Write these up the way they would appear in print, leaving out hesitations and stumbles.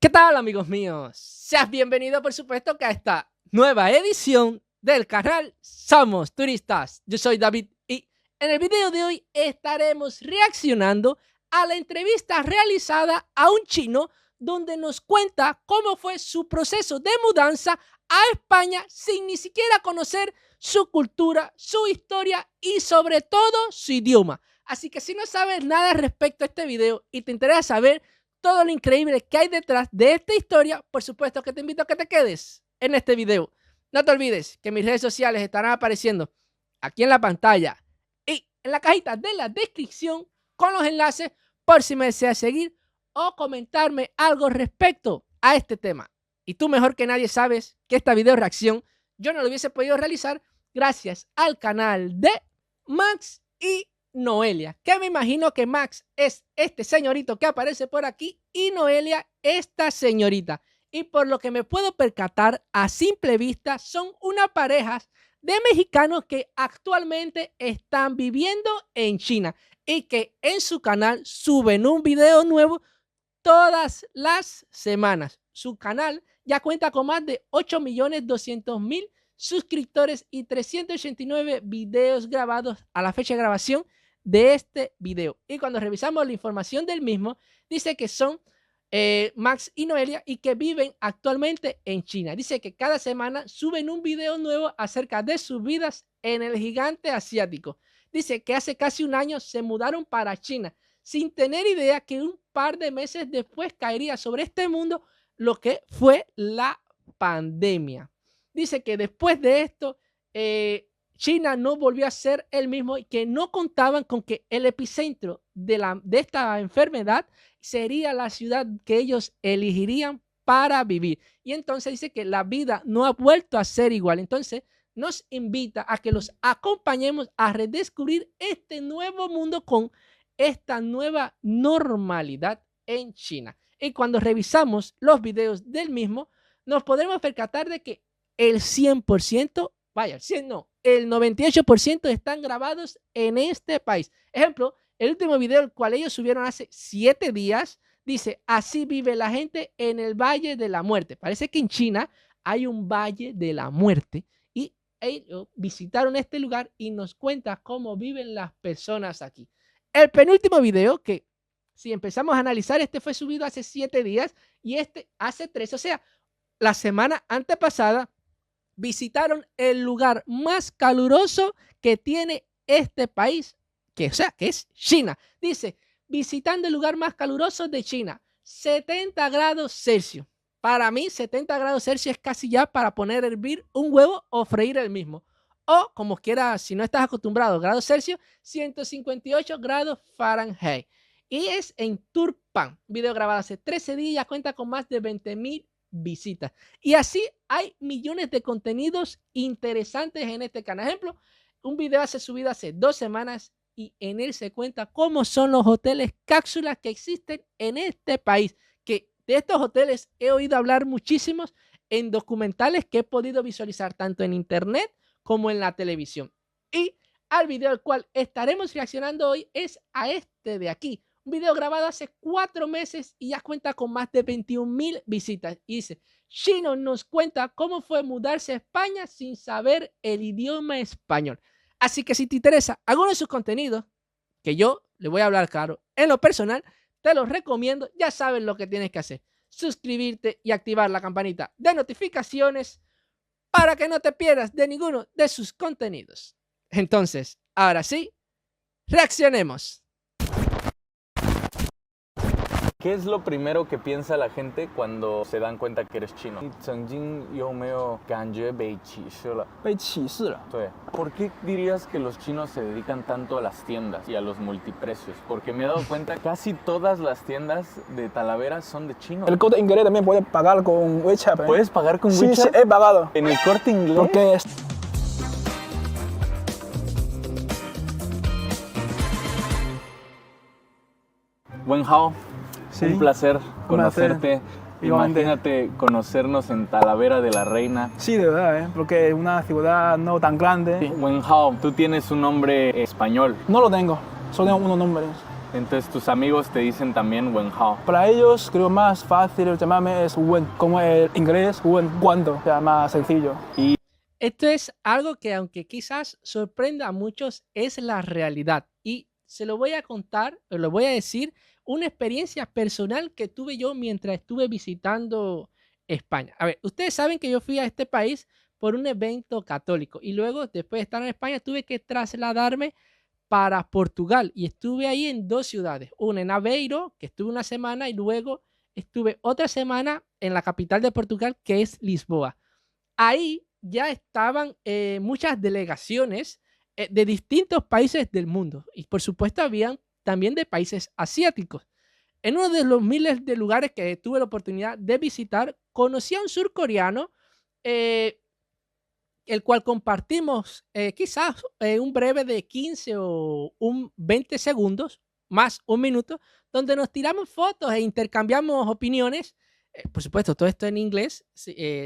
¿Qué tal, amigos míos? Seas bienvenido, por supuesto, que a esta nueva edición del canal Somos Turistas. Yo soy David y en el video de hoy estaremos reaccionando a la entrevista realizada a un chino donde nos cuenta cómo fue su proceso de mudanza a España sin ni siquiera conocer su cultura, su historia y sobre todo su idioma. Así que si no sabes nada respecto a este video y te interesa saber todo lo increíble que hay detrás de esta historia, por supuesto que te invito a que te quedes en este video. No te olvides que mis redes sociales estarán apareciendo aquí en la pantalla y en la cajita de la descripción con los enlaces por si me deseas seguir o comentarme algo respecto a este tema. Y tú mejor que nadie sabes que esta video reacción yo no lo hubiese podido realizar gracias al canal de Max y Noelia, que me imagino que Max es este señorito que aparece por aquí y Noelia esta señorita. Y por lo que me puedo percatar a simple vista son una pareja de mexicanos que actualmente están viviendo en China y que en su canal suben un video nuevo todas las semanas. Su canal ya cuenta con más de 8.200.000 suscriptores y 389 videos grabados a la fecha de grabación de este video. Y cuando revisamos la información del mismo, dice que son Max y Noelia y que viven actualmente en China. Dice que cada semana suben un video nuevo acerca de sus vidas en el gigante asiático. Dice que hace casi un año se mudaron para China sin tener idea que un par de meses después caería sobre este mundo lo que fue la pandemia. Dice que después de esto, China no volvió a ser el mismo y que no contaban con que el epicentro de esta enfermedad sería la ciudad que ellos elegirían para vivir. Y entonces dice que la vida no ha vuelto a ser igual. Entonces nos invita a que los acompañemos a redescubrir este nuevo mundo con esta nueva normalidad en China. Y cuando revisamos los videos del mismo, nos podremos percatar de que el 100%, vaya, el 100 no, el 98% están grabados en este país. Ejemplo, el último video, el cual ellos subieron hace 7 días, dice, así vive la gente en el Valle de la Muerte. Parece que en China hay un Valle de la Muerte y ellos visitaron este lugar y nos cuenta cómo viven las personas aquí. El penúltimo video, que si empezamos a analizar, este fue subido hace 7 días y este hace 3. O sea, la semana antepasada visitaron el lugar más caluroso que tiene este país, que es China. Dice, visitando el lugar más caluroso de China, 70 grados Celsius. Para mí, 70 grados Celsius es casi ya para poner a hervir un huevo o freír el mismo. O, como quieras, si no estás acostumbrado, grados Celsius, 158 grados Fahrenheit. Y es en Turpan. Video grabado hace 13 días, cuenta con más de 20.000 visitas. Y así hay millones de contenidos interesantes en este canal. Ejemplo, un video subido hace 2 semanas y en él se cuenta cómo son los hoteles cápsulas que existen en este país. Que de estos hoteles he oído hablar muchísimos en documentales que he podido visualizar tanto en internet como en la televisión. Y al video al cual estaremos reaccionando hoy es a este de aquí. Un video grabado hace 4 meses y ya cuenta con más de 21.000 visitas. Y dice, Chino nos cuenta cómo fue mudarse a España sin saber el idioma español. Así que si te interesa alguno de sus contenidos, que yo le voy a hablar claro, en lo personal, te los recomiendo. Ya sabes lo que tienes que hacer. Suscribirte y activar la campanita de notificaciones para que no te pierdas de ninguno de sus contenidos. Entonces, ahora sí, reaccionemos. ¿Qué es lo primero que piensa la gente cuando se dan cuenta que eres chino? ¿Por qué dirías que los chinos se dedican tanto a las tiendas y a los multiprecios? Porque me he dado cuenta que casi todas las tiendas de Talavera son de chinos. El Corte Inglés también puedes pagar con WeChat. ¿Puedes pagar con Sí, WeChat? sí, he pagado. ¿En el Corte Inglés? Porque es... Wenhao, Sí, un placer un placer. conocerte. Igualmente. Imagínate conocernos en Talavera de la Reina. Sí, de verdad, porque es una ciudad no tan grande. Wenhao, tú tienes un nombre español. No lo tengo, solo tengo unos nombres. Entonces tus amigos te dicen también wen hao. Para ellos creo más fácil llamarme es when, como el inglés when, cuando, o sea, más sencillo. Esto es algo que aunque quizás sorprenda a muchos, es la realidad. Y se lo voy a contar, o lo voy a decir, una experiencia personal que tuve yo mientras estuve visitando España. A ver, ustedes saben que yo fui a este país por un evento católico y luego, después de estar en España, tuve que trasladarme para Portugal y estuve ahí en dos ciudades, una en Aveiro, que estuve una semana, y luego estuve otra semana en la capital de Portugal, que es Lisboa. Ahí ya estaban muchas delegaciones de distintos países del mundo y por supuesto habían también de países asiáticos. En uno de los miles de lugares que tuve la oportunidad de visitar, conocí a un surcoreano, el cual compartimos quizás un breve de 15 o 20 segundos, más un minuto, donde nos tiramos fotos e intercambiamos opiniones. Por supuesto, todo esto en inglés,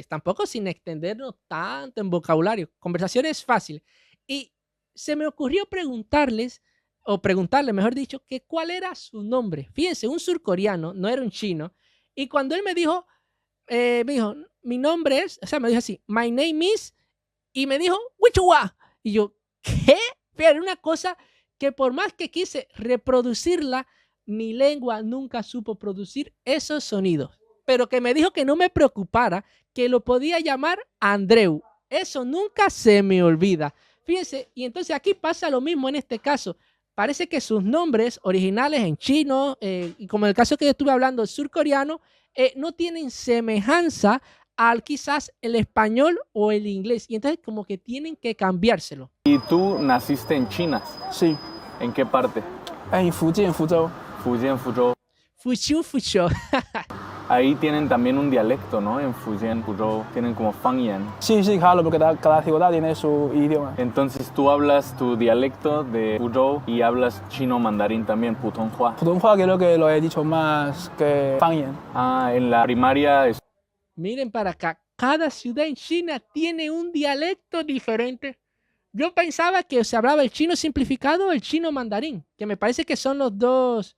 tampoco sin extendernos tanto en vocabulario. Conversaciones fáciles. Y se me ocurrió preguntarles, o preguntarle, mejor dicho, que cuál era su nombre. Fíjense, un surcoreano, no era un chino. Y cuando él me dijo, mi nombre es, o sea, me dijo así, my name is, y me dijo, Wichua. Y yo, ¿qué? Pero una cosa que por más que quise reproducirla, mi lengua nunca supo producir esos sonidos. Pero que me dijo que no me preocupara, que lo podía llamar Andreu. Eso nunca se me olvida. Fíjense, y entonces aquí pasa lo mismo en este caso. Parece que sus nombres originales en chino, y como en el caso que yo estuve hablando, surcoreano, no tienen semejanza al quizás el español o el inglés. Y entonces como que tienen que cambiárselo. ¿Y tú naciste en China? Sí, ¿En qué parte? en Fujian, Fuzhou. Fujian, Fuzhou. Fuchu. Ahí tienen también un dialecto, ¿no? En Fujian, Fuzhou, tienen como Fangyan. Sí, claro, porque cada ciudad tiene su idioma. Entonces tú hablas tu dialecto de Fuzhou y hablas chino mandarín también, Putonghua. Putonghua creo que lo he dicho más que Fangyan. Ah, en la primaria Miren para acá, cada ciudad en China tiene un dialecto diferente. Yo pensaba que se hablaba el chino simplificado o el chino mandarín, que me parece que son los dos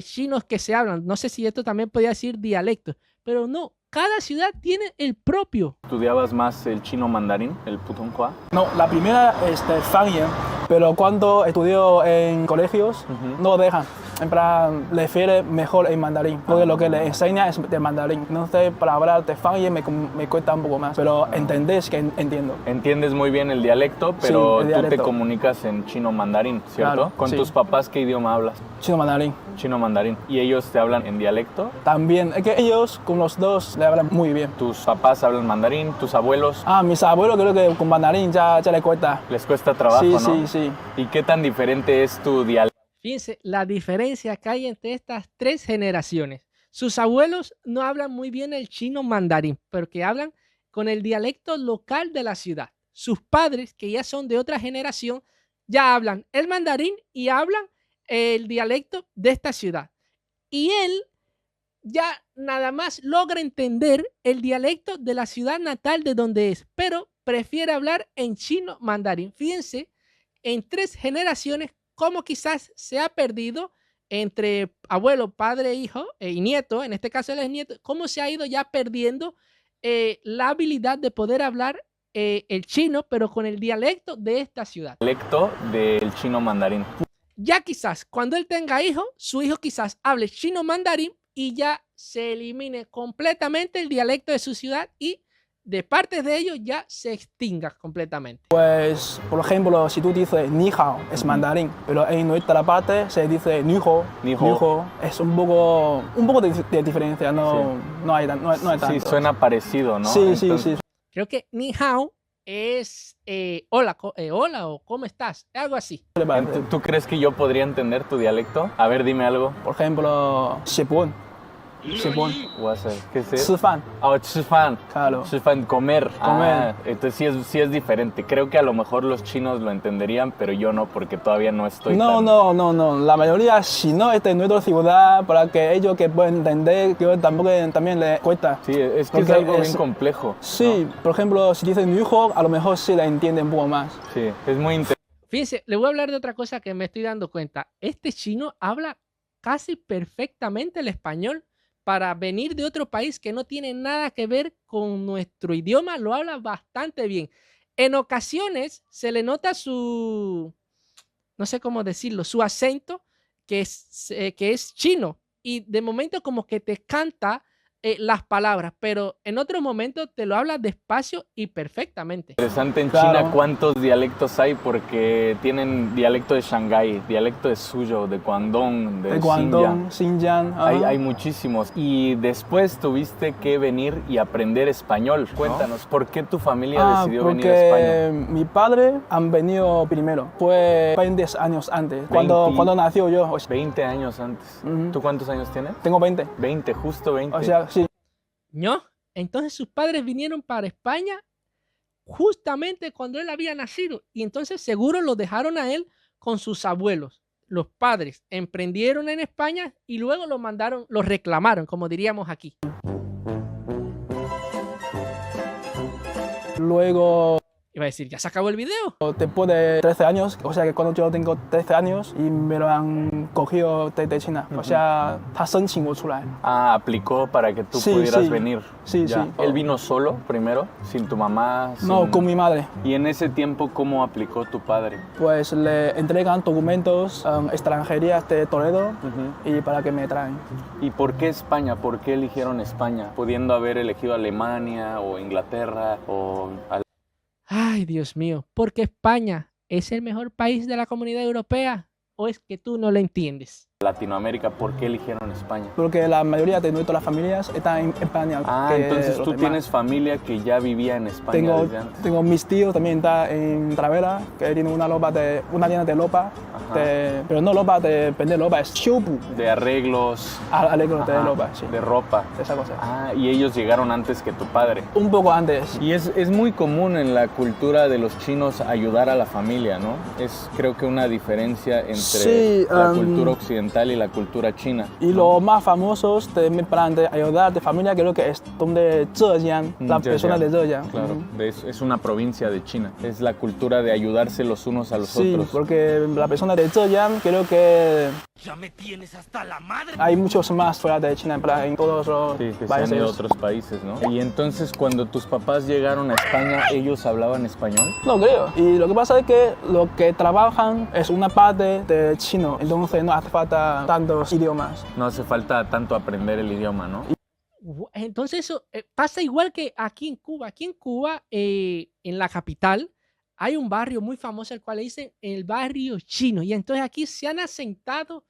chinos que se hablan. No sé si esto también podría decir dialecto, pero no, cada ciudad tiene el propio. ¿Estudiabas más el chino mandarín, el Putonghua? No, la primera es Fangyan, pero cuando estudio en colegios no dejan. En plan, le refiere mejor en mandarín, porque lo que le enseña es de mandarín. Entonces, para hablar de Fangyan me cuesta un poco más, pero entendés que entiendo. Entiendes muy bien el dialecto, pero Sí, el tú te dialecto. comunicas en chino mandarín, ¿cierto? Claro, ¿Con sí. tus papás qué idioma hablas? Chino mandarín. Chino mandarín. ¿Y ellos te hablan en dialecto? También, es que ellos con los dos le hablan muy bien. ¿Tus papás hablan mandarín? ¿Tus abuelos? Mis abuelos creo que con mandarín ya le cuesta. Les cuesta trabajo, Sí, ¿no? sí. ¿Y qué tan diferente es tu dialecto? Fíjense la diferencia que hay entre estas tres generaciones. Sus abuelos no hablan muy bien el chino mandarín, pero que hablan con el dialecto local de la ciudad. Sus padres, que ya son de otra generación, ya hablan el mandarín y hablan el dialecto de esta ciudad. Y él ya nada más logra entender el dialecto de la ciudad natal de donde es, pero prefiere hablar en chino mandarín. Fíjense, en tres generaciones, cómo quizás se ha perdido entre abuelo, padre, hijo y nieto, en este caso él es nieto, cómo se ha ido ya perdiendo la habilidad de poder hablar el chino, pero con el dialecto de esta ciudad. Dialecto del chino mandarín. Ya quizás cuando él tenga hijo, su hijo quizás hable chino mandarín y ya se elimine completamente el dialecto de su ciudad y de partes de ellos ya se extinga completamente. Pues, por ejemplo, si tú dices ni hao, es mandarín, pero en nuestra parte se dice ni hao. Ni hao. Es un poco de diferencia, no hay tanto. Sí, suena parecido, ¿no? Sí. Creo que ni hao es hola, hola o ¿cómo estás? Algo así. ¿Tú crees que yo podría entender tu dialecto? A ver, dime algo. Por ejemplo, Shipun. ¿Qué es eso? 吃饭. Oh, 吃饭. Claro. 吃饭, comer. Comer. Entonces sí es diferente. Creo que a lo mejor los chinos lo entenderían, pero yo no, porque todavía no estoy tan... No. La mayoría, si no es de nuestra ciudad, para que ellos que puedan entender, que también les cuesta. Sí, es que es Porque algo bien complejo. Sí, ¿no? por ejemplo, si dicen ni hao, a lo mejor sí la entienden un poco más. Sí, es muy interesante. Fíjense, le voy a hablar de otra cosa que me estoy dando cuenta. Este chino habla casi perfectamente el español. Para venir de otro país que no tiene nada que ver con nuestro idioma, lo habla bastante bien. En ocasiones se le nota su, no sé cómo decirlo, su acento que es chino y de momento como que te canta las palabras, pero en otro momento te lo habla despacio y perfectamente. Interesante en Claro. China cuántos dialectos hay, porque tienen dialecto de Shanghái, dialecto de Suzhou, de Guangdong, de De Xinjiang. Guangdong, Xinjiang. Hay muchísimos. Y después tuviste que venir y aprender español. Cuéntanos, ¿por qué tu familia decidió venir a España? Porque mi padre han venido primero. Fue 20 años antes, cuando nació yo. O sea, 20 años antes. Ujú. ¿Tú cuántos años tienes? tengo 20. 20, justo 20. O sea, sí. ¿No? Entonces sus padres vinieron para España justamente cuando él había nacido y entonces seguro lo dejaron a él con sus abuelos. Los padres emprendieron en España y luego lo mandaron, lo reclamaron, como diríamos aquí. Luego, Iba a decir, ¿ya se acabó el video? después de 13 años, o sea que cuando yo tengo 13 años y me lo han cogido desde China. O sea, 他申请我出来。 Ah, aplicó para que tú Sí, pudieras sí. venir. Sí, Ya. sí. ¿Él vino solo primero? ¿Sin tu mamá? No, sin- con mi madre. ¿Y en ese tiempo cómo aplicó tu padre? Pues le entregan documentos extranjerías de Toledo y para que me traen. ¿Y por qué España? ¿Por qué eligieron España? Pudiendo haber elegido Alemania o Inglaterra o... Ay, Dios mío, ¿porque España es el mejor país de la Comunidad Europea o es que tú no lo entiendes? Latinoamérica, ¿por qué eligieron España? Porque la mayoría de nuestras familias están en España. Ah, que entonces los tú demás. tienes familia que ya vivía en España Tengo, desde antes. tengo mis tíos también está en Travera, que tiene una tienda de ropa, Ajá. pero no ropa de vender ropa, es shopu, De arreglos, alegro de ajá, ropa, sí, de ropa. esa cosa. Ah, y ellos llegaron antes que tu padre. Un poco antes. Y es muy común en la cultura de los chinos ayudar a la familia, ¿no? Es creo que una diferencia entre Sí, la cultura occidental y la cultura china. Y los más famosos de mi plan de ayudar de familia creo que es donde Zhejiang, la persona de Zhejiang. Claro, Ujú. es una provincia de China. Es la cultura de ayudarse los unos a los Sí, otros. porque la persona de Zhejiang creo que Ya me tienes hasta la madre. hay muchos más fuera de China, en plan, en todos los Sí, que se han países. ido a otros países, ¿no? Y entonces cuando tus papás llegaron a España, ¿ellos hablaban español? No creo. Y lo que pasa es que lo que trabajan es una parte de chino, entonces no hace falta tantos idiomas. No hace falta tanto aprender el idioma, ¿no? Entonces eso pasa igual que aquí en Cuba. Aquí en Cuba, en la capital, hay un barrio muy famoso al cual le dicen el barrio chino. Y entonces aquí se han asentado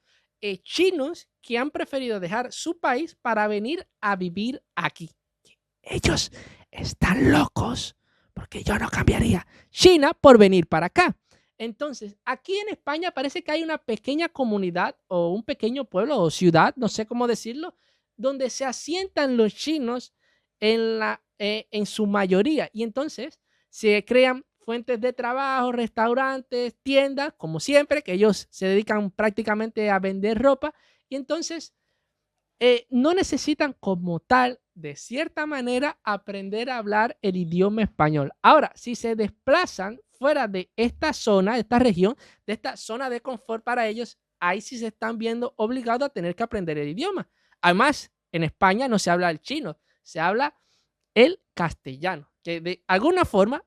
chinos que han preferido dejar su país para venir a vivir aquí. Ellos están locos porque yo no cambiaría China por venir para acá. Entonces, aquí en España parece que hay una pequeña comunidad o un pequeño pueblo o ciudad, no sé cómo decirlo, donde se asientan los chinos en su mayoría. Y entonces se crean fuentes de trabajo, restaurantes, tiendas, como siempre, que ellos se dedican prácticamente a vender ropa. Y entonces no necesitan como tal, de cierta manera, aprender a hablar el idioma español. Ahora, si se desplazan fuera de esta zona, de esta región, de esta zona de confort para ellos, ahí sí se están viendo obligados a tener que aprender el idioma. Además, en España no se habla el chino, se habla el castellano, que de alguna forma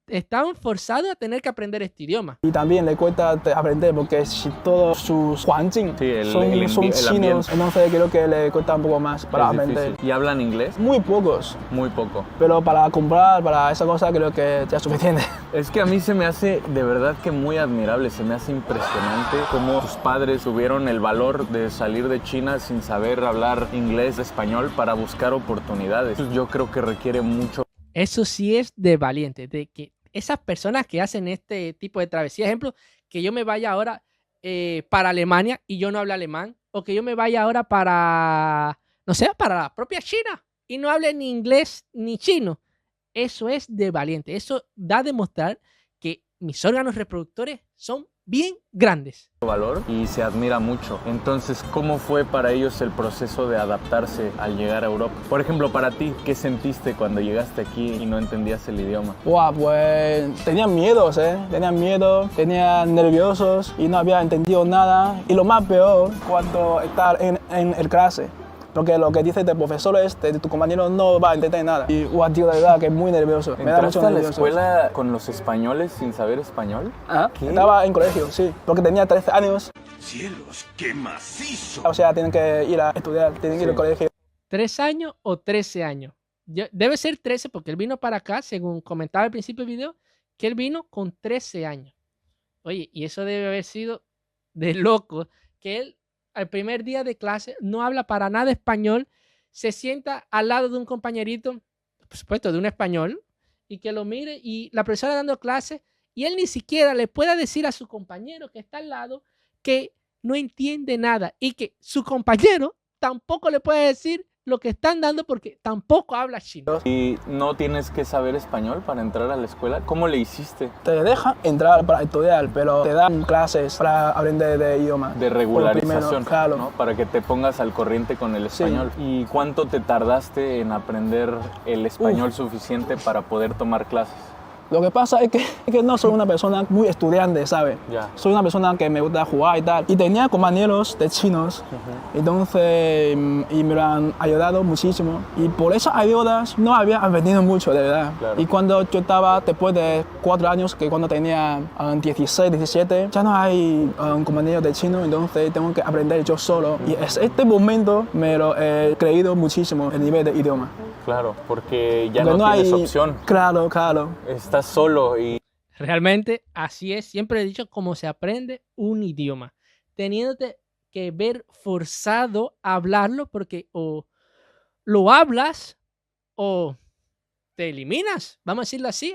estaban forzados a tener que aprender este idioma. Y también le cuesta aprender porque si todos sus huanjing Sí, el son ambiente. chinos, entonces creo que le cuesta un poco más para Es aprender. difícil. ¿Y hablan inglés? Muy pocos, Muy poco. pero para comprar, para esa cosa creo que ya es suficiente. Es que a mí se me hace de verdad que muy admirable, se me hace impresionante cómo tus padres tuvieron el valor de salir de China sin saber hablar inglés, español para buscar oportunidades. Yo creo que requiere mucho. Eso sí es de valiente, de que esas personas que hacen este tipo de travesía, ejemplo, que yo me vaya ahora para Alemania y yo no hablo alemán, o que yo me vaya ahora para, no sé, para la propia China y no hable ni inglés ni chino. Eso es de valiente. Eso da a demostrar que mis órganos reproductores son bien grandes. Valor y se admira mucho. Entonces, ¿cómo fue para ellos el proceso de adaptarse al llegar a Europa? Por ejemplo, para ti, ¿qué sentiste cuando llegaste aquí y no entendías el idioma? Wow, pues tenían miedos, tenían miedo, tenían nerviosos y no había entendido nada. Y lo más peor, cuando estar en el clase, porque lo que dice el profesor tu compañero no va a entender nada. Y wow, tío, de verdad que es muy nervioso. Me da mucho ¿Entraste a la nervioso. escuela con los españoles sin saber español? Ah, ¿Qué? estaba en colegio, sí, porque tenía 13 años. ¡Cielos, qué macizo! O sea, tienen que ir a estudiar, tienen que ir al colegio. ¿3 años o 13 años? Debe ser 13 porque él vino para acá, según comentaba al principio del video, que él vino con 13 años. Oye, y eso debe haber sido de loco, que él al primer día de clase no habla para nada español, se sienta al lado de un compañerito, por supuesto, de un español, y que lo mire y la profesora dando clase y él ni siquiera le pueda decir a su compañero que está al lado que no entiende nada y que su compañero tampoco le puede decir lo que están dando porque tampoco habla chino. ¿Y no tienes que saber español para entrar a la escuela? ¿Cómo le hiciste? Te dejan entrar para estudiar, pero te dan clases para aprender de idioma. De regularización, Primero, claro. ¿no? Para que te pongas al corriente con el español. ¿Y cuánto te tardaste en aprender el español suficiente para poder tomar clases? Lo que pasa es que no soy una persona muy estudiante, ¿sabes? Ya. Soy una persona que me gusta jugar y tal. Y tenía compañeros de chinos, entonces, y me lo han ayudado muchísimo. Y por esas ayudas no había aprendido mucho, de verdad. Claro. Y cuando yo estaba, después de 4 años, que cuando tenía 16, 17, ya no hay compañeros de chino, entonces tengo que aprender yo solo. Y en este momento me lo he creído muchísimo el nivel de idioma. Claro, porque ya Porque no tienes hay opción. Claro, claro. Estás solo y Realmente así es, siempre he dicho cómo se aprende un idioma, teniéndote que ver forzado a hablarlo porque o lo hablas o te eliminas, vamos a decirlo así,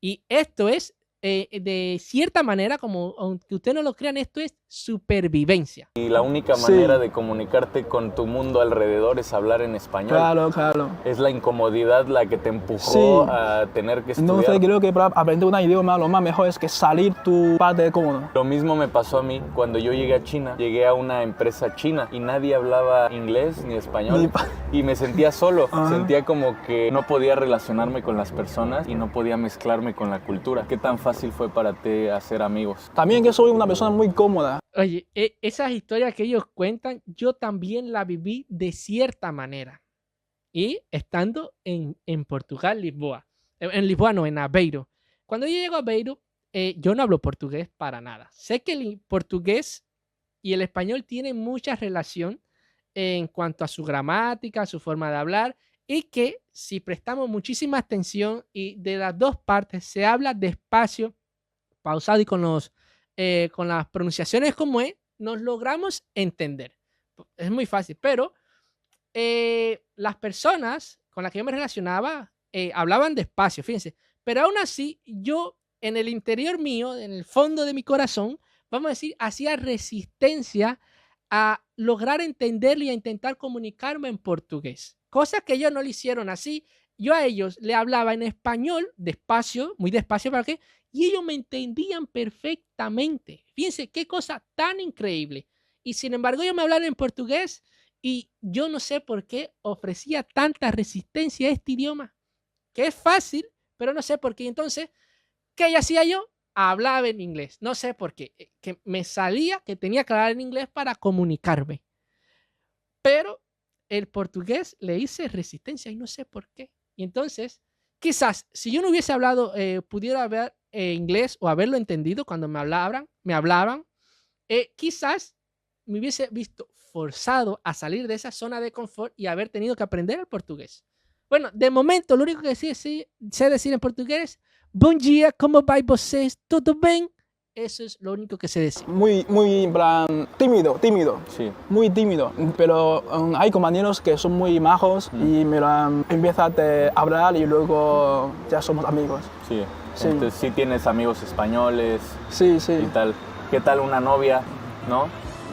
y esto es de cierta manera, como aunque ustedes no lo crean, esto es supervivencia. la única Sí. manera de comunicarte con tu mundo alrededor es hablar en español. Claro, claro. Es la incomodidad la que te empujó Sí. a tener que estudiar. Entonces creo que para aprender un idioma lo más mejor es que salir tu parte cómodo. Lo mismo me pasó a mí cuando yo llegué a China. Llegué a una empresa china y nadie hablaba inglés ni español. Ni pa- Y me sentía solo. Ajá. Sentía como que no podía relacionarme con las personas y no podía mezclarme con la cultura. ¿Qué tan fácil fue para ti hacer amigos? También que soy una persona muy cómoda. Oye, esas historias que ellos cuentan, yo también la viví de cierta manera. Y estando en Portugal, Lisboa. En Lisboa no, en Aveiro. Cuando yo llego a Aveiro, yo no hablo portugués para nada. Sé que el portugués y el español tienen mucha relación en cuanto a su gramática, su forma de hablar, y que si prestamos muchísima atención y de las dos partes se habla despacio, pausado y con las pronunciaciones como es, nos logramos entender. Es muy fácil, pero las personas con las que yo me relacionaba hablaban despacio, fíjense, pero aún así yo en el interior mío, en el fondo de mi corazón, vamos a decir, hacía resistencia a lograr entenderlo y a intentar comunicarme en portugués, cosa que ellos no lo hicieron así. Yo a ellos le hablaba en español, despacio, muy despacio para qué, y ellos me entendían perfectamente. Fíjense qué cosa tan increíble. Y sin embargo, ellos me hablaron en portugués y yo no sé por qué ofrecía tanta resistencia a este idioma, que es fácil, pero no sé por qué. Entonces, ¿qué hacía yo? Hablaba en inglés. No sé por qué. Que me salía que tenía que hablar en inglés para comunicarme. Pero el portugués le hice resistencia y no sé por qué. Y entonces, quizás si yo no hubiese hablado, pudiera hablar inglés o haberlo entendido cuando me hablaban, quizás me hubiese visto forzado a salir de esa zona de confort y haber tenido que aprender el portugués. Bueno, de momento lo único que sé decir en portugués es bom dia, como vai vocês? ¿Todo bien? Eso es lo único que sé decir. Muy, en plan, tímido. Sí. Muy tímido. Pero hay compañeros que son muy majos y me lo empiezan a hablar y luego ya somos amigos. Sí. Sí. Entonces sí tienes amigos españoles Sí. y tal. ¿Qué tal una novia? ¿No?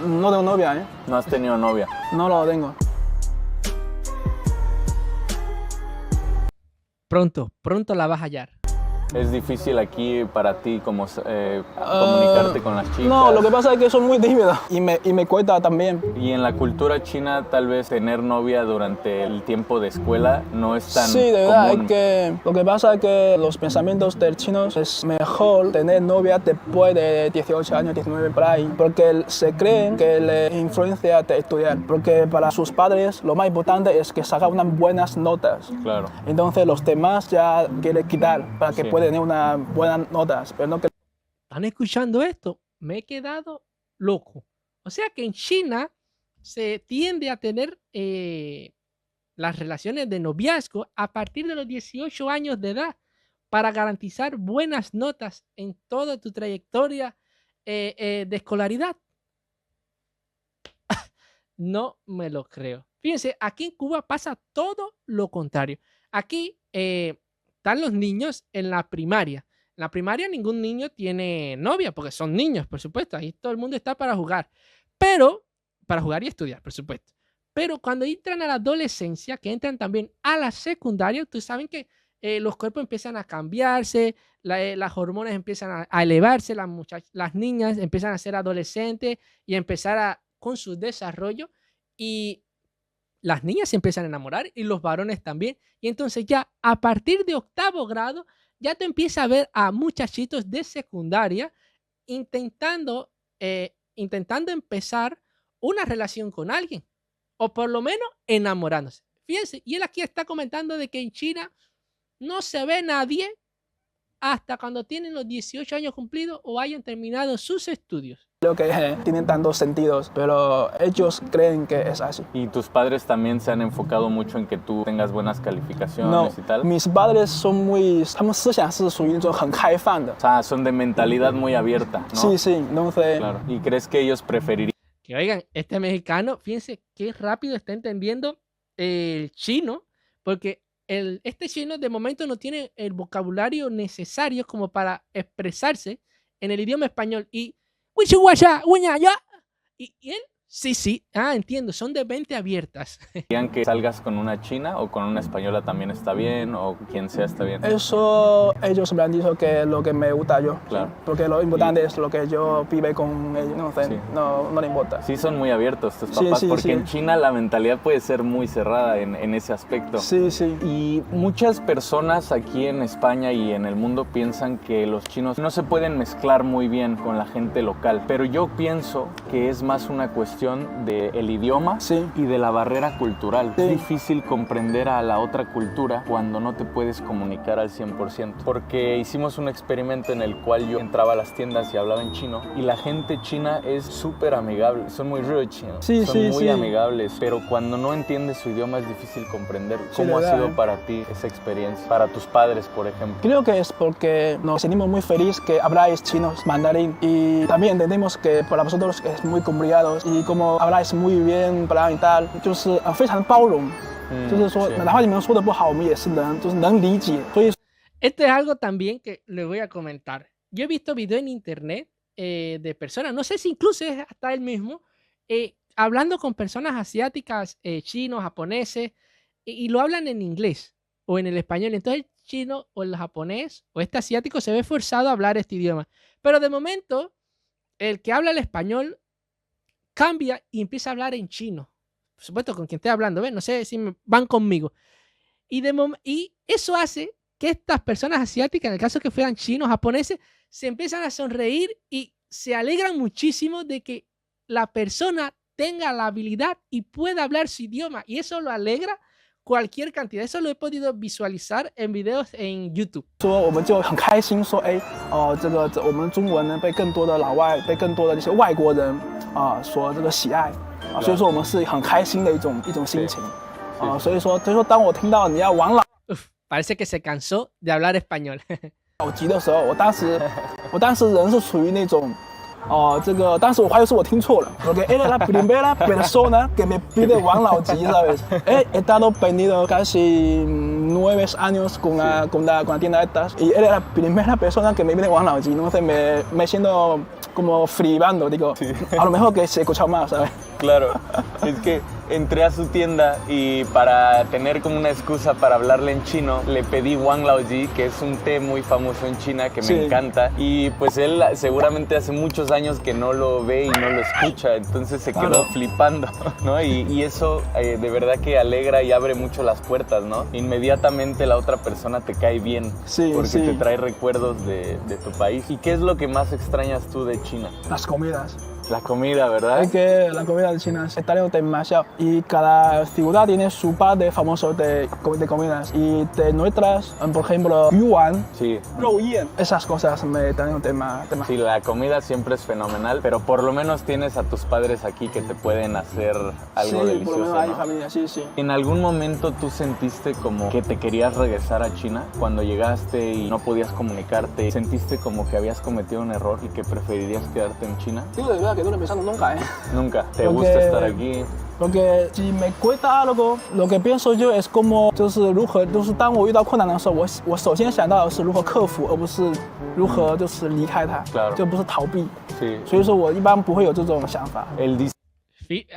No tengo novia, ¿eh? No has tenido novia. No lo tengo. Pronto la vas a hallar. ¿Es difícil aquí para ti como comunicarte con las chicas? No, lo que pasa es que son muy tímidos y me cuesta también. Y en la cultura china tal vez tener novia durante el tiempo de escuela no es tan Sí, de verdad, común. es que lo que pasa es que los pensamientos del chino es mejor tener novia después de 18 años, 19 por ahí, porque se creen que le influencia de estudiar, porque para sus padres lo más importante es que saca unas buenas notas. Claro. Entonces los demás ya quieren quitar para que Sí. pueda tener unas buenas notas, pero no que... ¿Están escuchando esto? Me he quedado loco. O sea que en China se tiende a tener las relaciones de noviazgo a partir de los 18 años de edad para garantizar buenas notas en toda tu trayectoria de escolaridad. No me lo creo. Fíjense, aquí en Cuba pasa todo lo contrario. Aquí están los niños en la primaria. En la primaria ningún niño tiene novia, porque son niños, por supuesto. Ahí todo el mundo está para jugar. Pero, para jugar y estudiar, por supuesto. Pero cuando entran a la adolescencia, que entran también a la secundaria, ustedes saben que los cuerpos empiezan a cambiarse, las hormonas empiezan a elevarse, las niñas empiezan a ser adolescentes y empezar con su desarrollo. Y las niñas se empiezan a enamorar y los varones también. Y entonces ya a partir de 8º grado, ya te empiezas a ver a muchachitos de secundaria intentando empezar una relación con alguien. O por lo menos enamorándose. Fíjense, y él aquí está comentando de que en China no se ve nadie hasta cuando tienen los 18 años cumplidos o hayan terminado sus estudios. Creo que tienen tantos sentidos, pero ellos creen que es así. ¿Y tus padres también se han enfocado mucho en que tú tengas buenas calificaciones No, y tal? mis padres son muy... 他们思想是属于那种很开放的。 O sea, son de mentalidad muy abierta, ¿no? Sí, sí, entonces... Claro. ¿Y crees que ellos preferirían? Que oigan, este mexicano, fíjense qué rápido está entendiendo el chino, porque este chino de momento no tiene el vocabulario necesario como para expresarse en el idioma español. Y él, sí, entiendo, son de mente abiertas. Que salgas con una china o con una española también está bien, o quien sea está bien. Eso ellos me han dicho que es lo que me gusta yo. Claro. Porque lo importante es lo que yo vive con ellos. No, sé, Sí. no le importa. Sí, son muy abiertos tus Sí, papás, sí, porque sí. en China la mentalidad puede ser muy cerrada en ese aspecto. Sí, sí. Y muchas personas aquí en España y en el mundo piensan que los chinos no se pueden mezclar muy bien con la gente local, pero yo pienso que es más una cuestión del idioma Sí. y de la barrera cultural. Sí. Es difícil comprender a la otra cultura cuando no te puedes comunicar al 100%, porque hicimos un experimento en el cual yo entraba a las tiendas y hablaba en chino, y la gente china es súper amigable, son muy rich, ¿no? Sí, son sí, muy sí. amigables, pero cuando no entiendes su idioma es difícil comprender. Sí, ¿Cómo ha verdad, sido para ti esa experiencia? Para tus padres, por ejemplo. Creo que es porque nos sentimos muy felices que habláis chinos, mandarín, y también entendemos que para vosotros es muy complicado y como habláis muy bien para y tal, 就是非常包容，就是说sí. 哪怕你们说的不好，我们也是能理解，所以 Esto es algo también que les voy a comentar. Yo he visto videos en internet de personas, no sé si incluso es hasta él mismo, hablando con personas asiáticas, chinos, japoneses, y lo hablan en inglés o en el español. Entonces el chino o el japonés o este asiático se ve forzado a hablar este idioma. Pero de momento, el que habla el español cambia y empieza a hablar en chino. Por supuesto, con quien esté hablando, ¿ven? No sé si van conmigo. Y eso hace que estas personas asiáticas, en el caso que fueran chinos, japoneses, se empiezan a sonreír y se alegran muchísimo de que la persona tenga la habilidad y pueda hablar su idioma. Y eso lo alegra cualquier cantidad. Eso lo he podido visualizar en videos en YouTube. 说我们就很开心说，哎，这个我们中文呢被更多的老外、被更多的这些外国人所这个喜爱所以说我们是很开心的一种心情所以说当我听到你要往老 Parece que se cansó de hablar español. 级的时候，我当时人是处于那种。这个当时我怀疑是我听错了 porque era la primera persona que me pide Wang Laoji, ¿sabes? He estado perdido casi 9 años con la tienda estas y era la primera persona que me pide Wang Laoji, entonces me siento como flipando, digo, a lo mejor que se escucha más, ¿sabes? Claro, es que entré a su tienda y para tener como una excusa para hablarle en chino, le pedí Wang Lao Ji, que es un té muy famoso en China que me encanta. Y pues él seguramente hace muchos años que no lo ve y no lo escucha, entonces se quedó flipando, ¿no? Y eso de verdad que alegra y abre mucho las puertas, ¿no? Inmediatamente la otra persona te cae bien, porque te trae recuerdos de tu país. ¿Y qué es lo que más extrañas tú de China? Las comidas. La comida, ¿verdad? Es que la comida de China está demasiado y cada ciudad tiene su par de famosos de comidas. Y de nuestras, por ejemplo, yuan, rouen, esas cosas me traen tema. Sí, la comida siempre es fenomenal, pero por lo menos tienes a tus padres aquí que te pueden hacer algo delicioso, por lo menos hay ¿no? familia, sí. ¿En algún momento tú sentiste como que te querías regresar a China cuando llegaste y no podías comunicarte? ¿Sentiste como que habías cometido un error y que preferirías quedarte en China? Digo de verdad que no lo he pensado nunca, ¿eh? Nunca. ¿Te gusta estar aquí? Porque si me cuesta algo, lo que pienso yo es como, 当我遇到困难的时候，我首先想到的是如何克服，而不是如何离开它，就不是逃避。所以说我一般不会有这种想法。Él dice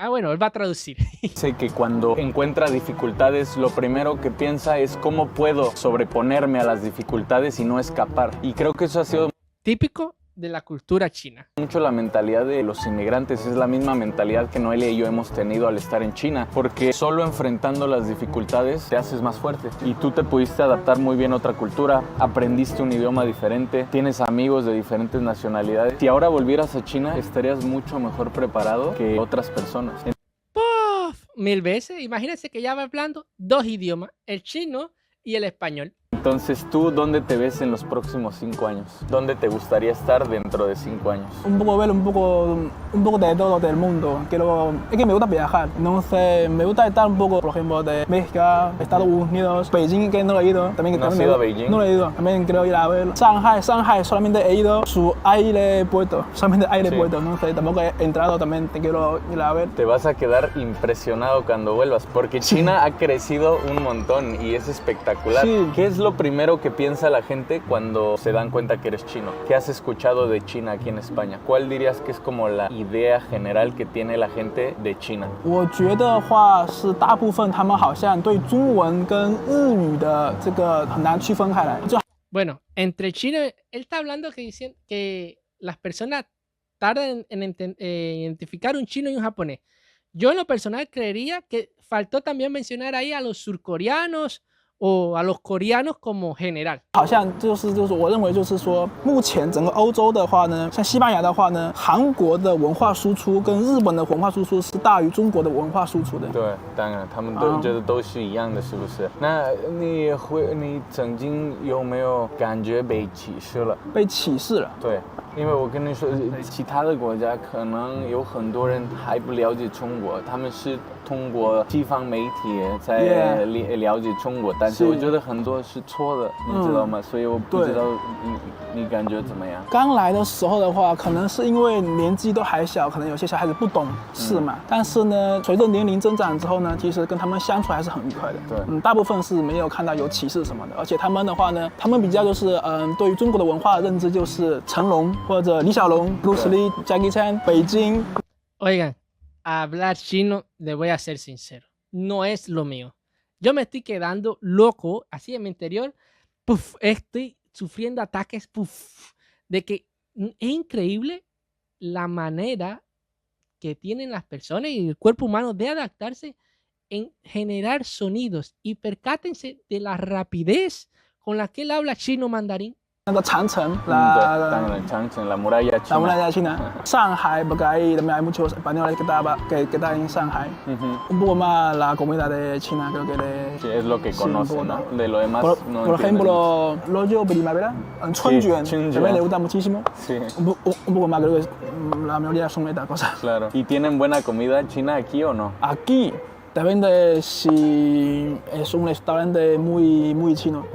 bueno, él va a traducir. Dice que cuando encuentra dificultades, lo primero que piensa es cómo puedo sobreponerme a las dificultades y no escapar. Y creo que eso ha sido típico de la cultura china. Mucho la mentalidad de los inmigrantes, es la misma mentalidad que Noelia y yo hemos tenido al estar en China, porque solo enfrentando las dificultades te haces más fuerte. Y tú te pudiste adaptar muy bien a otra cultura, aprendiste un idioma diferente, tienes amigos de diferentes nacionalidades. Si ahora volvieras a China, estarías mucho mejor preparado que otras personas. ¡Puf! 1000 veces. Imagínense que ya va hablando 2 idiomas, el chino y el español. Entonces, ¿tú dónde te ves en los próximos 5 años? ¿Dónde te gustaría estar dentro de 5 años? Un poco ver un poco de todo del mundo. Es que me gusta viajar. Entonces, me gusta estar un poco, por ejemplo, de México, Estados Unidos, Beijing, que no lo he ido. ¿No has ido a Beijing? No lo he ido. También quiero ir a ver Shanghai solamente he ido su aeropuerto. Solamente aeropuerto. No sé, tampoco he entrado, también te quiero ir a ver. Te vas a quedar impresionado cuando vuelvas, porque China ha crecido un montón y es espectacular. ¿Qué es lo primero que piensa la gente cuando se dan cuenta que eres chino? ¿Qué has escuchado de China aquí en España? ¿Cuál dirías que es como la idea general que tiene la gente de China? 我觉得的话是大部分他们好像对中文跟日语的这个很难区分开来。 Bueno, entre chino, él está hablando que dicen que las personas tardan en identificar un chino y un japonés. Yo en lo personal creería que faltó también mencionar ahí a los surcoreanos o a los coreanos como general. 好像就是我认为就是说，目前整个欧洲的话呢，像西班牙的话呢，韩国的文化输出跟日本的文化输出是大于中国的文化输出的。对，当然，他们都觉得都是一样的，是不是？那你曾经有没有感觉被歧视了？被歧视了？对，因为我跟你说，其他的国家可能有很多人还不了解中国，他们是通过西方媒体在了解中国，但是我觉得很多是错的，你知道吗？所以我不知道你感觉怎么样？刚来的时候的话，可能是因为年纪都还小，可能有些小孩子不懂事嘛。但是呢，随着年龄增长之后呢，其实跟他们相处还是很愉快的。对，大部分是没有看到有歧视什么的，而且他们的话呢，他们比较就是对于中国的文化的认知就是成龙或者李小龙、Bruce Lee、Jackie Chan、北京。Oigan, hablar chino, le voy a ser sincero, no es lo mío. Yo me estoy quedando loco, así en mi interior, estoy sufriendo ataques, de que es increíble la manera que tienen las personas y el cuerpo humano de adaptarse en generar sonidos. Y percátense de la rapidez con la que él habla chino mandarín. 那个长城，当然长城，la muralla china. La muralla china. Shanghai, porque ahí también hay muchos españoles que están en Shanghai. Un poco más la comida de China, creo que sí, es lo que conoce, ¿no? De lo demás no por ejemplo, rollo primavera, chunjuan, también le gusta muchísimo. Sí. Un poco más, creo que la mayoría son estas cosas. Claro. ¿Y tienen buena comida china aquí o no? Aquí. Depende si es un restaurante muy chino.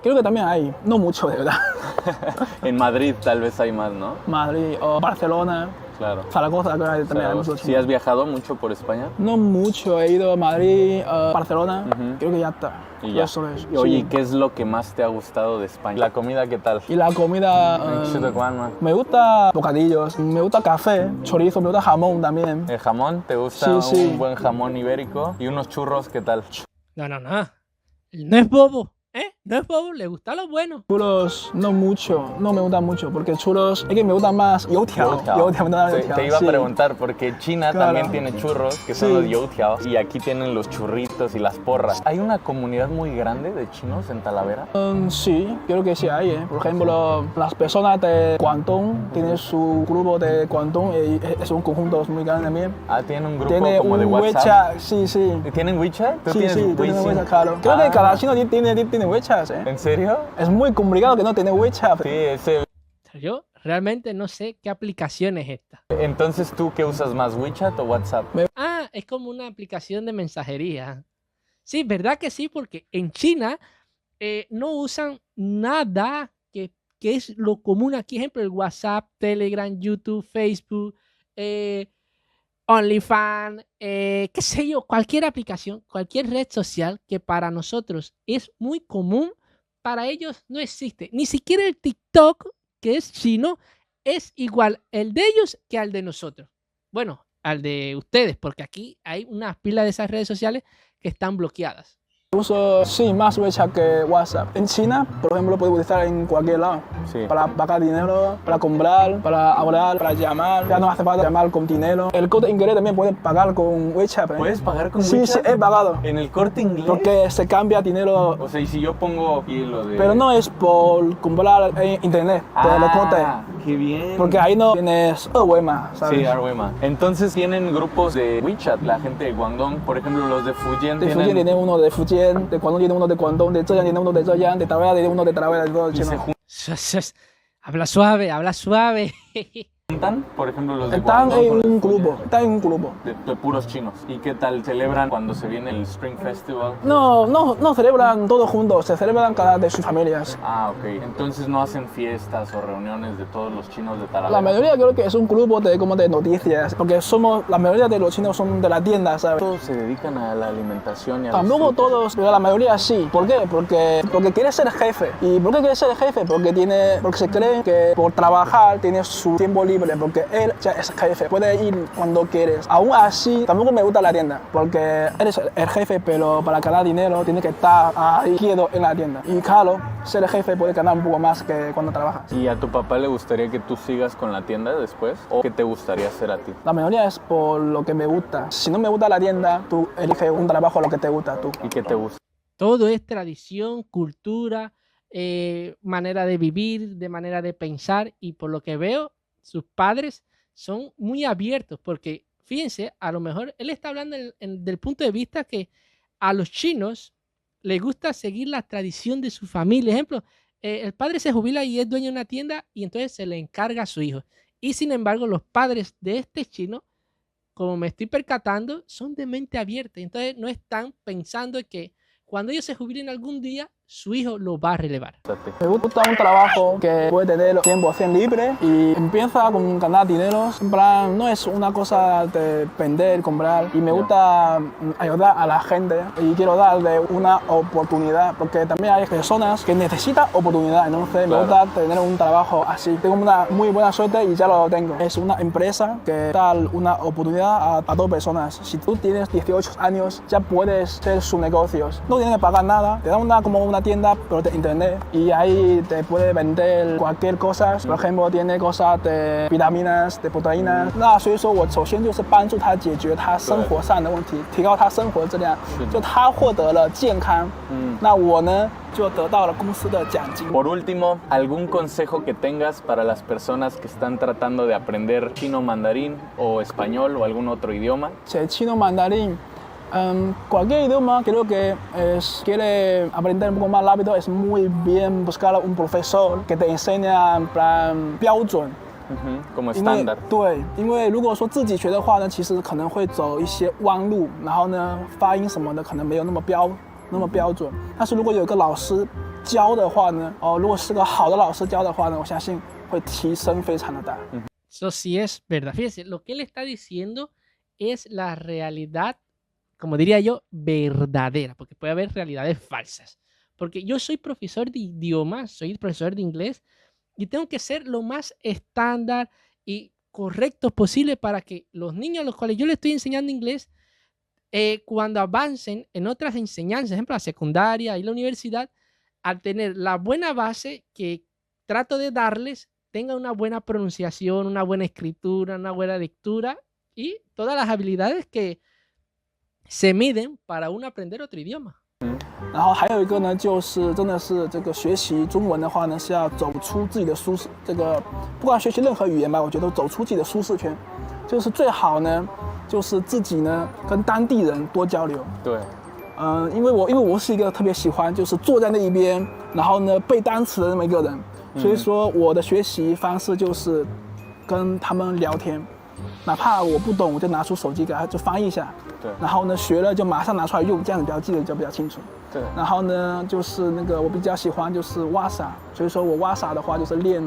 Creo que también hay, no mucho de verdad. En Madrid tal vez hay más, ¿no? Madrid o Barcelona. Claro. Zaragoza creo que también hay mucho ¿Sí chino. has viajado mucho por España? No mucho, he ido a Madrid, Barcelona, creo que ya está. Y ya. Eso es, Y, oye, sí. ¿qué es lo que más te ha gustado de España? ¿La comida qué tal? Y la comida, me gusta bocadillos, me gusta café, chorizo, me gusta jamón también. ¿El jamón? ¿Te gusta Sí, sí. un buen jamón ibérico? ¿Y unos churros qué tal? No, no, no. No es bobo, ¿eh? No es bobo, le gusta lo bueno. Churros no mucho, no me gustan mucho, porque churros es que me gustan más youtiao. Te iba a preguntar, porque China Claro. también tiene churros, que son Sí. los youtiao, y aquí tienen los churritos y las porras. ¿Hay una comunidad muy grande de chinos en Talavera? Sí, creo que sí hay. Por ejemplo, las personas de Guangdong tienen su grupo de Guangdong y es un conjunto muy grande también. Ah, tienen un grupo Tiene como de un WhatsApp. WeChat, sí. ¿Tienen WeChat? ¿Tú Sí, tienes tienen Weixin? WeChat, claro. Creo que cada chino tiene WeChat, ¿En serio? Es muy complicado que no tiene WeChat. Sí, es el... Yo realmente no sé qué aplicación es esta. Entonces, ¿tú qué usas más, WeChat o WhatsApp? Ah, es como una aplicación de mensajería. Sí, verdad que sí, porque en China no usan nada que es lo común aquí. Ejemplo, el WhatsApp, Telegram, YouTube, Facebook, OnlyFans, qué sé yo, cualquier aplicación, cualquier red social que para nosotros es muy común, para ellos no existe. Ni siquiera el TikTok, que es chino, es igual el de ellos que al de nosotros. Bueno, al de ustedes, porque aquí hay una pila de esas redes sociales que están bloqueadas. Uso, sí, más WeChat que WhatsApp. En China, por ejemplo, lo puedes utilizar en cualquier lado. Sí. Para pagar dinero, para comprar, para hablar, para llamar. Ya no hace falta llamar con dinero. El Corte Inglés también puedes pagar con WeChat. ¿Puedes pagar con Sí, WeChat? sí, he pagado. ¿En el Corte Inglés? Porque se cambia dinero, O sea, y si yo pongo aquí lo de... pero no es por comprar en internet de los cortes. qué bien. Porque ahí no tienes Wema, ¿sabes? Sí, Arwema. Entonces tienen grupos de WeChat, la gente de Guangdong, por ejemplo, los de Fujian De Fujian tiene uno de Fujian, de Guangdong tiene uno de Guangdong, de Zhejiang tiene uno de Zhejiang, de Talavera tiene uno de Talavera, de todo y se chino. Habla suave, habla suave. juntan, por ejemplo, los de Están Guangdong con en un los de Fujian. grupo, están en un grupo. De puros chinos. ¿Y qué tal celebran cuando se viene el Spring Festival? No celebran todos juntos, se celebran cada de sus familias. Ah, ok. Entonces no hacen fiestas o reuniones de todos los chinos de Talavera. La mayoría creo que es un grupo de, como de noticias, porque la mayoría de los chinos son de la tienda, ¿sabes? Todos se dedican a la alimentación y a Tampoco todos, pero la mayoría sí. ¿Por qué? Porque quiere ser jefe. ¿Y por qué quiere ser jefe? Porque se cree que por trabajar tiene su tiempo libre, porque él ya es jefe, puede ir cuando quieres. Aún así, tampoco me gusta la tienda, porque eres el jefe, pero para ganar dinero tienes que estar ahí quieto en la tienda. Y claro, ser jefe puede ganar un poco más que cuando trabajas. ¿Y a tu papá le gustaría que tú sigas con la tienda después? ¿O qué te gustaría hacer a ti? La mayoría es por lo que me gusta. Si no me gusta la tienda, tú eliges un trabajo lo que te gusta tú. ¿Y qué te gusta? Todo es tradición, cultura, manera de vivir, de manera de pensar, y por lo que veo, sus padres son muy abiertos, porque fíjense, a lo mejor él está hablando del punto de vista que a los chinos les gusta seguir la tradición de su familia. Ejemplo, el padre se jubila y es dueño de una tienda y entonces se le encarga a su hijo. Y sin embargo, los padres de este chino, como me estoy percatando, son de mente abierta. Entonces no están pensando en que cuando ellos se jubilen algún día, su hijo lo va a relevar. Me gusta un trabajo que puede tener 100% libre y empieza con ganar dinero. En plan, no es una cosa de vender, comprar. Y me gusta ayudar a la gente y quiero darle una oportunidad, porque también hay personas que necesitan oportunidad. Entonces me gusta tener un trabajo así. Tengo una muy buena suerte y ya lo tengo. Es una empresa que da una oportunidad a dos personas. Si tú tienes 18 años, ya puedes hacer sus negocios. No tienes que pagar nada. Te dan como una tienda pero de internet y ahí te puede vender cualquier cosa. Por ejemplo, tiene cosas de vitaminas, de proteínas。那所以说我首先就是帮助他解决他生活上的问题，提高他生活质量，就他获得了健康，那我呢就得到了公司的奖金。 Por último, ¿algún consejo que tengas para las personas que están tratando de aprender chino mandarín o español o algún otro idioma? Chino mandarín. Cualquier idioma creo que quiere aprender un poco más rápido, es muy bien buscar un profesor que te enseña en plan 标准。 como 因为 estándar. 对，因为如果说自己学的话呢，其实可能会走一些弯路，然后呢，发音什么的可能没有那么标准。但是如果有一个老师教的话呢，如果是个好的老师教的话呢，我相信会提升非常的大。Eso sí es verdad. Fíjense, lo que él está diciendo es la realidad, como diría yo, verdadera, porque puede haber realidades falsas. Porque yo soy profesor de idiomas, soy profesor de inglés y tengo que ser lo más estándar y correcto posible para que los niños a los cuales yo les estoy enseñando inglés, cuando avancen en otras enseñanzas, por ejemplo, la secundaria y la universidad, al tener la buena base que trato de darles, tengan una buena pronunciación, una buena escritura, una buena lectura y todas las habilidades que se miden para uno aprender otro idioma. 然后还有一个呢，就是真的是这个学习中文的话呢，是要走出自己的舒适，这个不管学习任何语言吧，我觉得走出自己的舒适圈，就是最好呢，就是自己呢跟当地人多交流。对，因为我是一个特别喜欢就是坐在那一边，然后呢背单词的那么一个人，所以说我的学习方式就是跟他们聊天，哪怕我不懂，我就拿出手机给他就翻译一下。对，然后呢，学了就马上拿出来用，这样子比较记得就比较清楚。对，然后呢，就是那个我比较喜欢就是哇撒，所以说我哇撒的话就是练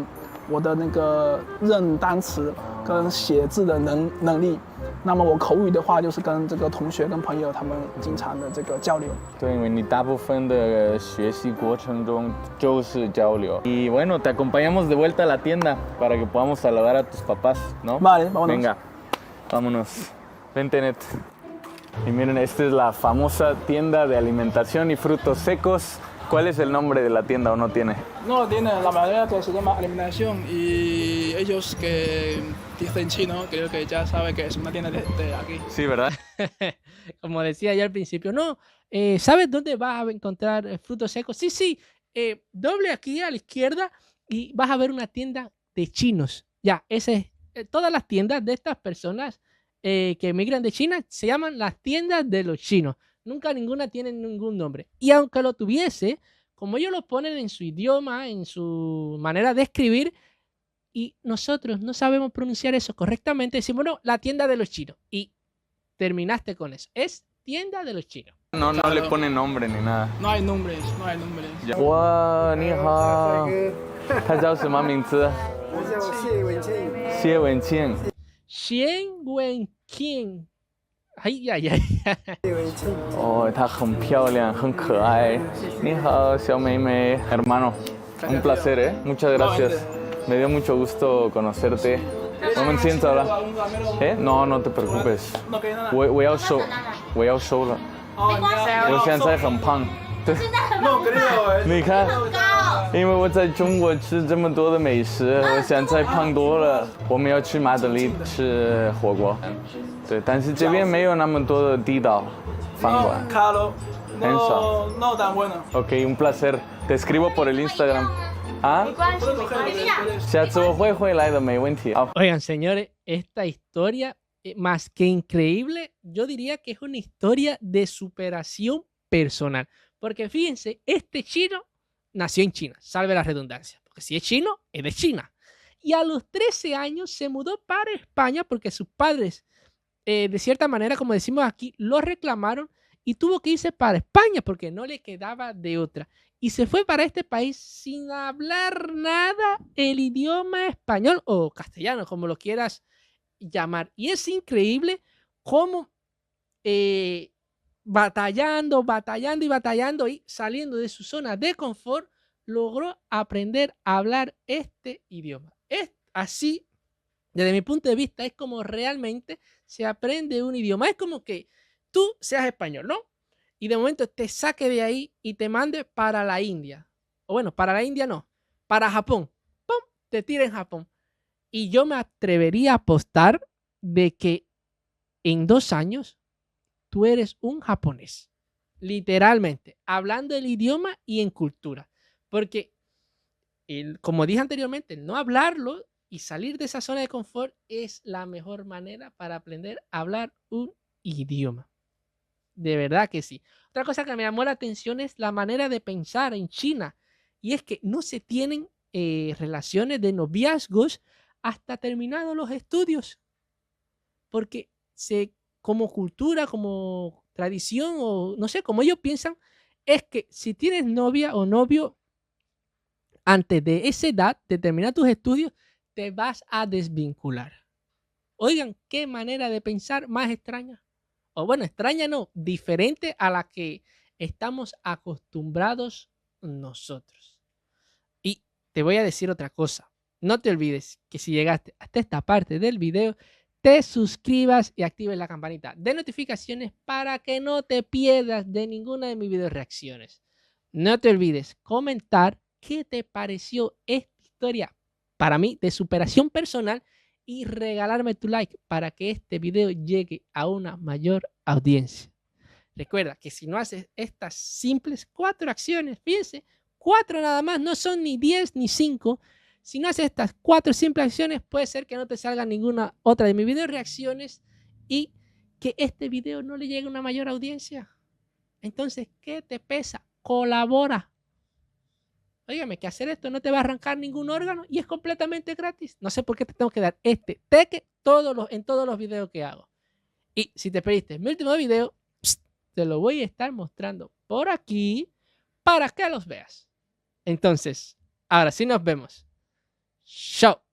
我的那个认单词跟写字的能力。那么我口语的话就是跟这个同学跟朋友他们经常的这个交流。对，因为你大部分的学习过程中就是交流。Y bueno, te acompañamos de vuelta a la tienda para que podamos saludar a tus papás, ¿no? Vale, vámonos. Venga, vámonos. Vente, Net. Y miren, esta es la famosa tienda de alimentación y frutos secos. ¿Cuál es el nombre de la tienda o no tiene? No tiene, la verdad que se llama Alimentación y ellos que dicen chino creo que ya saben que es una tienda de aquí. Sí, ¿verdad? Como decía yo al principio, no, ¿sabes dónde vas a encontrar frutos secos? Sí, sí, doble aquí a la izquierda y vas a ver una tienda de chinos. Ya, ese es, todas las tiendas de estas personas que emigran de China se llaman las tiendas de los chinos. Nunca ninguna tiene ningún nombre. Y aunque lo tuviese, como ellos lo ponen en su idioma, en su manera de escribir, y nosotros no sabemos pronunciar eso correctamente, decimos, no, la tienda de los chinos. Y terminaste con eso. Es tienda de los chinos. No, no le pone nombre ni nada. No hay nombres, no hay nombres. 哇，你好，他叫什么名字？我叫谢文庆。谢文庆。Xian Wenqian. Ay, ay, ay. 谢文庆。哦，她很漂亮，很可爱。你好，小妹妹，hermano. Un placer, ¿eh? Muchas gracias. Me dio mucho gusto conocerte. 我们先走了。哎， no, no te preocupes. 我要瘦了。我现在很胖。对。你看，因为我在中国吃这么多的美食，我现在胖多了。我们要去马德里吃火锅。对，但是这边没有那么多的地道饭馆。Claro, Eso. no tan bueno. Ok, un placer. Te escribo por el Instagram. ¿Ah? 下次我会回来的，没问题。好。 Oigan, señores, esta historia, más que increíble, yo diría que es una historia de superación personal. Porque fíjense, este chino nació en China, salve la redundancia. Porque si es chino, es de China. Y a los 13 años se mudó para España porque sus padres, de cierta manera, como decimos aquí, lo reclamaron y tuvo que irse para España porque no le quedaba de otra. Y se fue para este país sin hablar nada el idioma español o castellano, como lo quieras llamar. Y es increíble cómo batallando y saliendo de su zona de confort, logró aprender a hablar este idioma. Es así, desde mi punto de vista, es como realmente se aprende un idioma. Es como que tú seas español, ¿no? Y de momento te saque de ahí y te mande para la India. O bueno, para la India no, para Japón. ¡Pum! Te tira en Japón. Y yo me atrevería a apostar de que en 2 años tú eres un japonés. Literalmente, hablando el idioma y en cultura. Porque, como dije anteriormente, el no hablarlo y salir de esa zona de confort es la mejor manera para aprender a hablar un idioma. De verdad que sí. Otra cosa que me llamó la atención es la manera de pensar en China. Y es que no se tienen relaciones de noviazgos hasta terminados los estudios. Porque como cultura, como tradición, o no sé, como ellos piensan, es que si tienes novia o novio antes de esa edad de terminar tus estudios, te vas a desvincular. Oigan, qué manera de pensar más extraña. O bueno, extraña no, diferente a la que estamos acostumbrados nosotros. Y te voy a decir otra cosa. No te olvides que si llegaste hasta esta parte del video, te suscribas y actives la campanita de notificaciones para que no te pierdas de ninguna de mis video reacciones. No te olvides comentar qué te pareció esta historia para mí de superación personal y regalarme tu like para que este video llegue a una mayor audiencia. Recuerda que si no haces estas simples 4 acciones, fíjense, 4 nada más, no son ni 10 ni 5. Si no haces estas 4 simples acciones, puede ser que no te salga ninguna otra de mis video reacciones y que este video no le llegue a una mayor audiencia. Entonces, ¿qué te pesa? Colabora. Óigame, que hacer esto no te va a arrancar ningún órgano y es completamente gratis. No sé por qué te tengo que dar este teque en todos los videos que hago. Y si te perdiste mi último video, te lo voy a estar mostrando por aquí para que los veas. Entonces, ahora sí nos vemos. Chao.